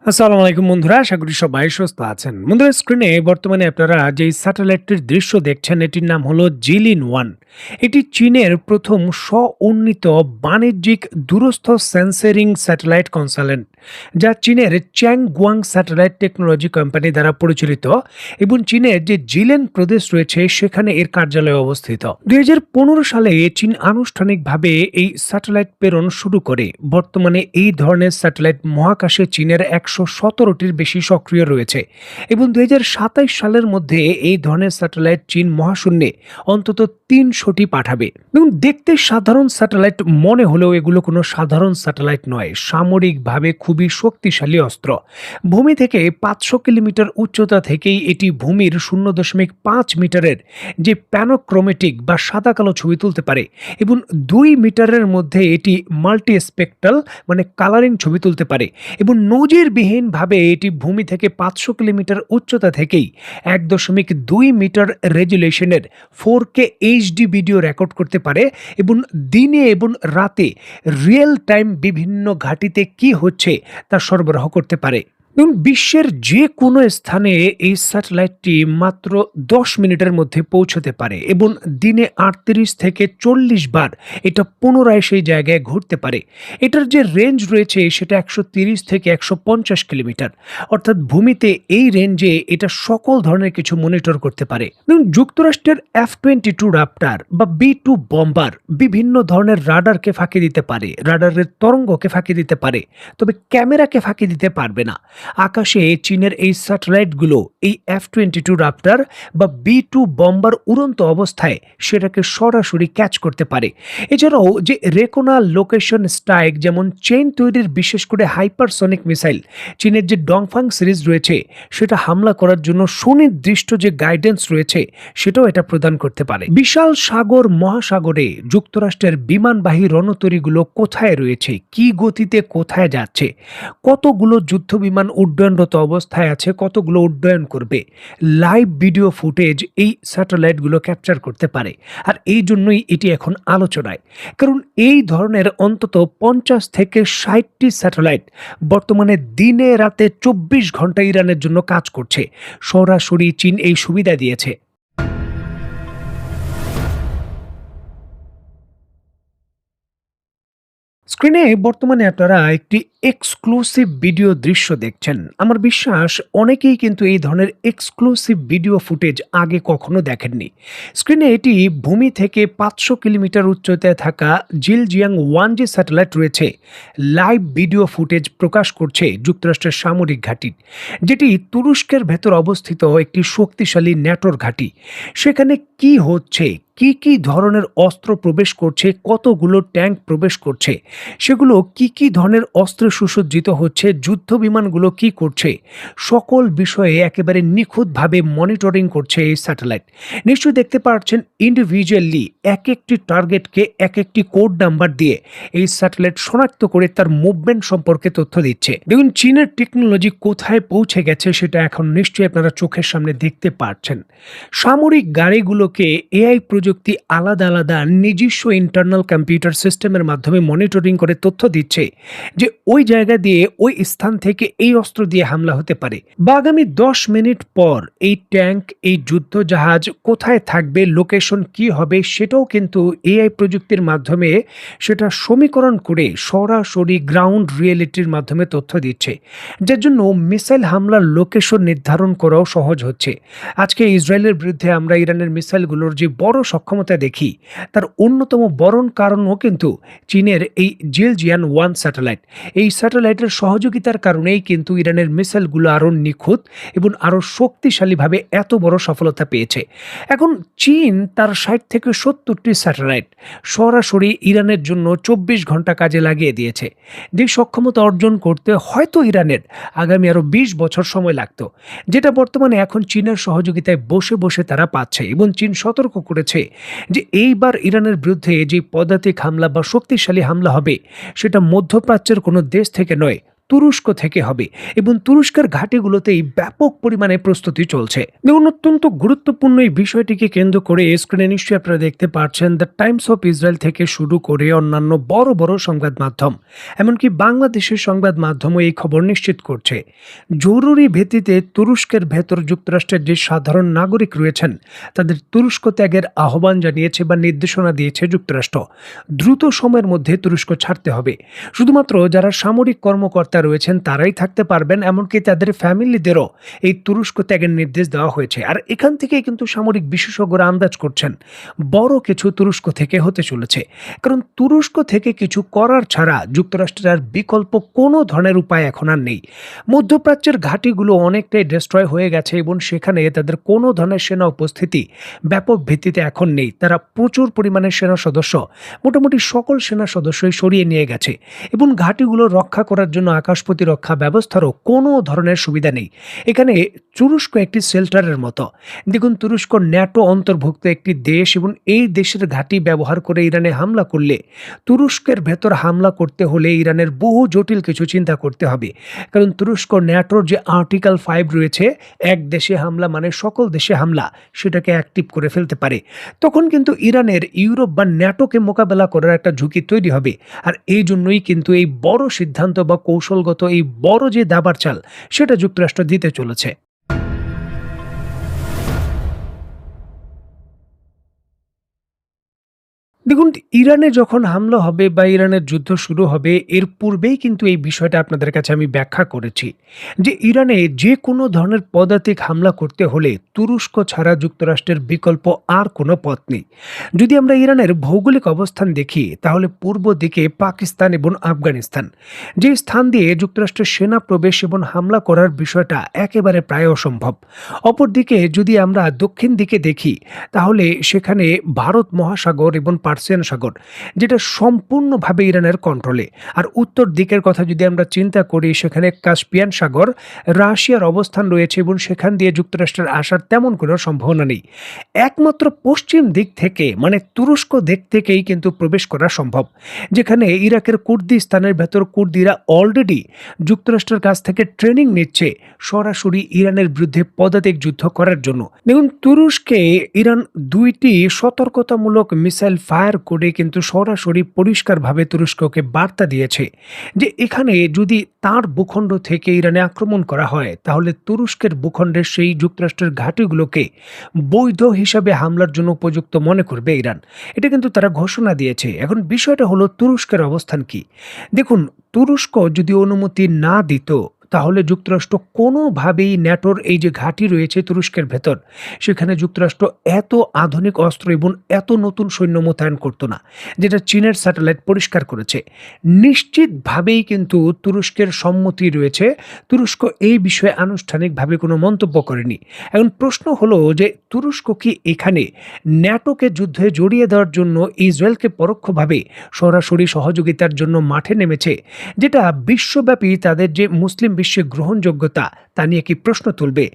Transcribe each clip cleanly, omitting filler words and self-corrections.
আসসালামু আলাইকুম বন্ধুরা, আশা করি সবাই সুস্থ আছেন। বন্ধুরা, স্ক্রিনে বর্তমানে আপনারা যে স্যাটেলাইটটির দৃশ্য দেখছেন এটির নাম হলো জিলিন-1। এটি চীনের প্রথম স্ব-উন্নীত বাণিজ্যিক দূরস্থ সেন্সরিং স্যাটেলাইট কনস্টেলেশন, যা চীনের চ্যাংগুয়াং স্যাটেলাইট টেকনোলজি কোম্পানি দ্বারা পরিচালিত এবং চীনের যে জিলেন প্রদেশ রয়েছে সেখানে এর কার্যালয় অবস্থিত। 2015 সালে চীন আনুষ্ঠানিকভাবে এই স্যাটেলাইট প্রেরণ শুরু করে। বর্তমানে এই ধরনের স্যাটেলাইট মহাকাশে চীনের 117টির বেশি সক্রিয় রয়েছে এবং 2027 সালের মধ্যে এই ধরনের স্যাটেলাইট চীন মহাশূন্যে অন্তত 300টি পাঠাবে। এবং দেখতে সাধারণ স্যাটেলাইট মনে হলেও এগুলো কোনো সাধারণ স্যাটেলাইট নয়, সামরিকভাবে খুবই শক্তিশালী অস্ত্র। ভূমি থেকে 500 কিলোমিটার উচ্চতা থেকেই এটি ভূমির 0.5 মিটারের যে প্যানোক্রোমেটিক বা সাদা কালো ছবি তুলতে পারে এবং 2 মিটারের মধ্যে এটি মাল্টি স্পেকট্রাল মানে কালারিং ছবি তুলতে পারে এবং নজিরবিহীনভাবে এটি ভূমি থেকে 500 কিলোমিটার উচ্চতা থেকেই 1.2 মিটার রেজুলেশনের 4K এইচডি ভিডিও রেকর্ড করতে পারে এবং দিনে এবং রাতে রিয়েল টাইম বিভিন্ন ঘাঁটিতে কি হচ্ছে তা সরবরাহ করতে পারে। এবং বিশ্বের যে কোনো স্থানে এই স্যাটেলাইটটি মাত্র 10 মিনিটের মধ্যে পৌঁছতে পারে এবং দিনে 38 থেকে 40 বার এটা পুনরায় সেই জায়গায় ঘুরতে পারে। এটার যে রেঞ্জ রয়েছে সেটা 130 থেকে 150 কিলোমিটার, অর্থাৎ ভূমিতে এই রেঞ্জে এটা সকল ধরনের কিছু মনিটর করতে পারে। এবং যুক্তরাষ্ট্রের F-22 রাপ্টার বা B-2 বম্বার বিভিন্ন ধরনের রাডারকে ফাঁকি দিতে পারে, রাডারের তরঙ্গকে ফাঁকি দিতে পারে, তবে ক্যামেরাকে ফাঁকি দিতে পারবে না। আকাশে চীনের এই স্যাটেলাইটগুলো এই F-22 রাপ্টার বা B-2 বম্বার উড়ন্ত অবস্থায় সেটাকে সরাসরি ক্যাচ করতে পারে। এছাড়াও যে রেকোনাল লোকেশন স্ট্রাইক, যেমন চেইন তৈরির বিশেষ করে হাইপারসনিক মিসাইল চীনের যে ডংফাং সিরিজ রয়েছে সেটা হামলা করার জন্য সুনির্দিষ্ট যে গাইডেন্স রয়েছে সেটাও এটা প্রদান করতে পারে। বিশাল সাগর মহাসাগরে যুক্তরাষ্ট্রের বিমানবাহী রণতরীগুলো কোথায় রয়েছে, কি গতিতে কোথায় যাচ্ছে, কতগুলো যুদ্ধ বিমান উড্ডয়নরত অবস্থায় আছে, কতগুলো উড্ডয়ন করবে, লাইভ ভিডিও ফুটেজ এই স্যাটেলাইটগুলো ক্যাপচার করতে পারে। আর এই জন্যই এটি এখন আলোচনায়, কারণ এই ধরনের অন্তত 50 থেকে 60টি স্যাটেলাইট বর্তমানে দিনে রাতে 24 ঘন্টা ইরানের জন্য কাজ করছে। সরাসরি চীন এই সুবিধা দিয়েছে। স্ক্রিনে বর্তমানে আপনারা একটি এক্সক্লুসিভ ভিডিও দৃশ্য দেখছেন। আমার বিশ্বাস অনেকেই কিন্তু এই ধরনের এক্সক্লুসিভ ভিডিও ফুটেজ আগে কখনো দেখেননি। স্ক্রিনে এটি ভূমি থেকে 500 কিলোমিটার উচ্চতায় থাকা জিলজিয়াং-1 যে স্যাটেলাইট রয়েছে, লাইভ ভিডিও ফুটেজ প্রকাশ করছে যুক্তরাষ্ট্রের সামরিক ঘাঁটি, যেটি তুরস্কের ভেতর অবস্থিত একটি শক্তিশালী ন্যাটোর ঘাঁটি। সেখানে কি হচ্ছে, কি কি ধরনের অস্ত্র প্রবেশ করছে, কতগুলো ট্যাঙ্ক প্রবেশ করছে, সেগুলো কি কি ধরনের অস্ত্রে সুসজ্জিত হচ্ছে, যুদ্ধ বিমানগুলো কি করছে, সকল বিষয়ে একেবারে নিখুঁতভাবে মনিটরিং করছে এই স্যাটেলাইট। নিশ্চয়ই দেখতে পাচ্ছেন ইন্ডিভিজুয়ালি এক একটি টার্গেটকে এক একটি কোড নাম্বার দিয়ে এই স্যাটেলাইট শনাক্ত করে তার মুভমেন্ট সম্পর্কে তথ্য দিচ্ছে। দেখুন, চীনের টেকনোলজি কোথায় পৌঁছে গেছে সেটা এখন নিশ্চয়ই আপনারা চোখের সামনে দেখতে পাচ্ছেন। সামরিক গাড়িগুলোকে এআই প্রযুক্তি আলাদা আলাদা নিজস্ব ইন্টারনাল কম্পিউটার সিস্টেমের মাধ্যমে মনিটরিং করে তথ্য দিচ্ছে যে ওই জায়গা দিয়ে, ওই স্থান থেকে এই অস্ত্র দিয়ে হামলা হতে পারে, বা আগামী 10 মিনিট পর এই ট্যাঙ্ক, এই যুদ্ধ জাহাজ কোথায় থাকবে, লোকেশন কি হবে, সেটাও কিন্তু এআই প্রযুক্তির মাধ্যমে সেটা সমীকরণ করে সরাসরি গ্রাউন্ড রিয়েলিটির মাধ্যমে তথ্য দিচ্ছে, যার জন্য মিসাইল হামলার লোকেশন নির্ধারণ করাও সহজ হচ্ছে। আজকে ইসরায়েলের বিরুদ্ধে আমরা ইরানের মিসাইলগুলোর যে বড় সক্ষমতা দেখি, তার অন্যতম বরণ কারণও কিন্তু চীনের এই জিলজিয়াং-1 স্যাটেলাইট। এই স্যাটেলাইটের সহযোগিতার কারণেই কিন্তু ইরানের মিসাইলগুলো আরও নিখুঁত এবং আরও শক্তিশালীভাবে এত বড় সফলতা পেয়েছে। এখন চীন তার 60 থেকে 70টি স্যাটেলাইট সরাসরি ইরানের জন্য 24 ঘন্টা কাজে লাগিয়ে দিয়েছে। যে সক্ষমতা অর্জন করতে হয়তো ইরানের আগামী আরও 20 বছর সময় লাগতো, যেটা বর্তমানে এখন চীনের সহযোগিতায় বসে বসে তারা পাচ্ছে। এবং চীন সতর্ক করেছে যে এইবার ইরানের বিরুদ্ধে যে পদাতিক হামলা বা শক্তিশালী হামলা হবে সেটা মধ্যপ্রাচ্যের কোনো দেশ থেকে নয়, তুরস্ক থেকে হবে এবং তুরস্কের ঘাঁটিগুলোতেই ব্যাপক পরিমাণে প্রস্তুতি চলছে। দেখুন, অত্যন্ত গুরুত্বপূর্ণ এই বিষয়টিকে কেন্দ্র করে স্ক্রিনে নিশ্চয়ই আপনারা দেখতে পাচ্ছেন দ্য টাইমস অফ ইসরায়েল থেকে শুরু করে অন্যান্য বড় বড় সংবাদ মাধ্যম, এমনকি বাংলাদেশের সংবাদ মাধ্যমও এই খবর নিশ্চিত করছে। জরুরি ভিত্তিতে তুরস্কের ভেতর যুক্তরাষ্ট্রের যে সাধারণ নাগরিক রয়েছেন তাদের তুরস্ক ত্যাগের আহ্বান জানিয়েছে বা নির্দেশনা দিয়েছে যুক্তরাষ্ট্র। দ্রুত সময়ের মধ্যে তুরস্ক ছাড়তে হবে। শুধুমাত্র যারা সামরিক কর্মকর্তা রয়েছেন তারাই থাকতে পারবেন, এমনকি তাদের ফ্যামিলিদেরও এই তুরস্ক ত্যাগের নির্দেশ দেওয়া হয়েছে। আর এখান থেকেই কিন্তু সামরিক বিশেষজ্ঞরা আন্দাজ করছেন বড় কিছু তুরস্ক থেকে হতে চলেছে। কারণ তুরস্ক থেকে কিছু করার ছাড়া যুক্তরাষ্ট্রের আর বিকল্প কোনো ধরনের উপায় এখন আর নেই। মধ্যপ্রাচ্যের ঘাঁটিগুলো অনেকটাই ডিস্ট্রয় হয়ে গেছে এবং সেখানে তাদের কোনো ধরনের সেনা উপস্থিতি ব্যাপক ভিত্তিতে এখন নেই। তারা প্রচুর পরিমাণে সেনা সদস্য, মোটামুটি সকল সেনা সদস্যই সরিয়ে নিয়ে গেছে এবং ঘাঁটিগুলো রক্ষা করার জন্য আকাশ প্রতিরক্ষা ব্যবস্থারও কোনো ধরনের সুবিধা নেই। এখানে তুরস্ক একটি শেল্টারের মতো। দেখুন, তুরস্ক ন্যাটো অন্তর্ভুক্ত একটি দেশ এবং এই দেশের ঘাঁটি ব্যবহার করে ইরানে হামলা করলে তুরস্কের ভেতর হামলা করতে হলে ইরানের বহু জটিল কিছু চিন্তা করতে হবে। কারণ তুরস্ক ন্যাটোর যে আর্টিকেল 5 রয়েছে, এক দেশে হামলা মানে সকল দেশে হামলা, সেটাকে অ্যাক্টিভ করে ফেলতে পারে। তখন কিন্তু ইরানের ইউরোপ বা ন্যাটোকে মোকাবেলা করার একটা ঝুঁকি তৈরি হবে। আর এই জন্যই কিন্তু এই বড় সিদ্ধান্ত বা কৌশলগত এই বড় যে দাবার চাল সেটা যুক্তরাষ্ট্র দিতে চলেছে। দেখুন, ইরানে যখন হামলা হবে বা ইরানের যুদ্ধ শুরু হবে এর পূর্বেই কিন্তু এই বিষয়টা আপনাদের কাছে আমি ব্যাখ্যা করেছি যে ইরানে যে কোনো ধরনের পদাতিক হামলা করতে হলে তুরস্ক ছাড়া যুক্তরাষ্ট্রের বিকল্প আর কোনো পথ নেই। যদি আমরা ইরানের ভৌগোলিক অবস্থান দেখি তাহলে পূর্ব দিকে পাকিস্তান এবং আফগানিস্তান, যে স্থান দিয়ে যুক্তরাষ্ট্রের সেনা প্রবেশ এবং হামলা করার বিষয়টা একেবারে প্রায় অসম্ভব। অপরদিকে যদি আমরা দক্ষিণ দিকে দেখি তাহলে সেখানে ভারত মহাসাগর এবং পার্সিয়ান সাগর, যেটা সম্পূর্ণভাবে ইরানের কন্ট্রোলে। আর উত্তর দিকের কথা যদি আমরা চিন্তা করি, সেখানে কাস্পিয়ান সাগর, রাশিয়ার অবস্থান রয়েছে এবং সেখান দিয়ে যুক্তরাষ্ট্রের আসার তেমন কোনো সম্ভাবনা নেই। একমাত্র পশ্চিম দিক থেকে মানে তুরস্ক দিক থেকেই কিন্তু প্রবেশ করা সম্ভব, যেখানে ইরাকের কুর্দিস্তানের ভেতর কুর্দিরা অলরেডি যুক্তরাষ্ট্রের কাছ থেকে ট্রেনিং নিচ্ছে সরাসরি ইরানের বিরুদ্ধে পদাতিক যুদ্ধ করার জন্য। দেখুন, তুরস্কে ইরান 2টি সতর্কতামূলক মিসাইল ফায়ার করে কিন্তু সরাসরি পরিষ্কারভাবে তুরস্ককে বার্তা দিয়েছে যে এখানে যদি তার ভূখণ্ড থেকে ইরানে আক্রমণ করা হয় তাহলে তুরস্কের ভূখণ্ডের সেই যুক্তরাষ্ট্রের ঘাঁটিগুলোকে বৈধ হিসাবে হামলার জন্য উপযুক্ত মনে করবে ইরান। এটা কিন্তু তারা ঘোষণা দিয়েছে। এখন বিষয়টা হলো তুরস্কের অবস্থান কি। দেখুন, তুরস্ক যদি অনুমতি না দিত তাহলে যুক্তরাষ্ট্র কোনোভাবেই ন্যাটোর এই যে ঘাঁটি রয়েছে তুরস্কের ভেতর, সেখানে যুক্তরাষ্ট্র এত আধুনিক অস্ত্র এবং এত নতুন সৈন্য মোতায়েন করতো না, যেটা চীনের স্যাটেলাইট পরিষ্কার করেছে। নিশ্চিতভাবেই কিন্তু তুরস্কের সম্মতি রয়েছে। তুরস্ক এই বিষয়ে আনুষ্ঠানিকভাবে কোনো মন্তব্য করেনি। এখন প্রশ্ন হলো যে তুরস্ক কি এখানে ন্যাটোকে যুদ্ধে জড়িয়ে দেওয়ার জন্য ইসরায়েলকে পরোক্ষভাবে সরাসরি সহযোগিতার জন্য মাঠে নেমেছে, যেটা বিশ্বব্যাপী তাদের যে মুসলিম বিশ্বে গ্রহণযোগ্যতা তা নিয়ে কি প্রশ্ন তুলবে।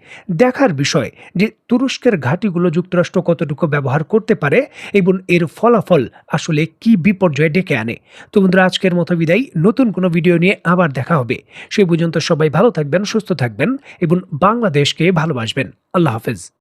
দেখার বিষয় যে তুরস্কের ঘাঁটিগুলো যুক্তরাষ্ট্র কতটুকু ব্যবহার করতে পারে এবং এর ফলাফল আসলে কি বিপর্যয় ডেকে আনে। তো বন্ধুরা, আজকের মতো বিদায়। নতুন কোনো ভিডিও নিয়ে আবার দেখা হবে। সেই পর্যন্ত সবাই ভালো থাকবেন, সুস্থ থাকবেন এবং বাংলাদেশকে ভালোবাসবেন। আল্লাহ হাফেজ।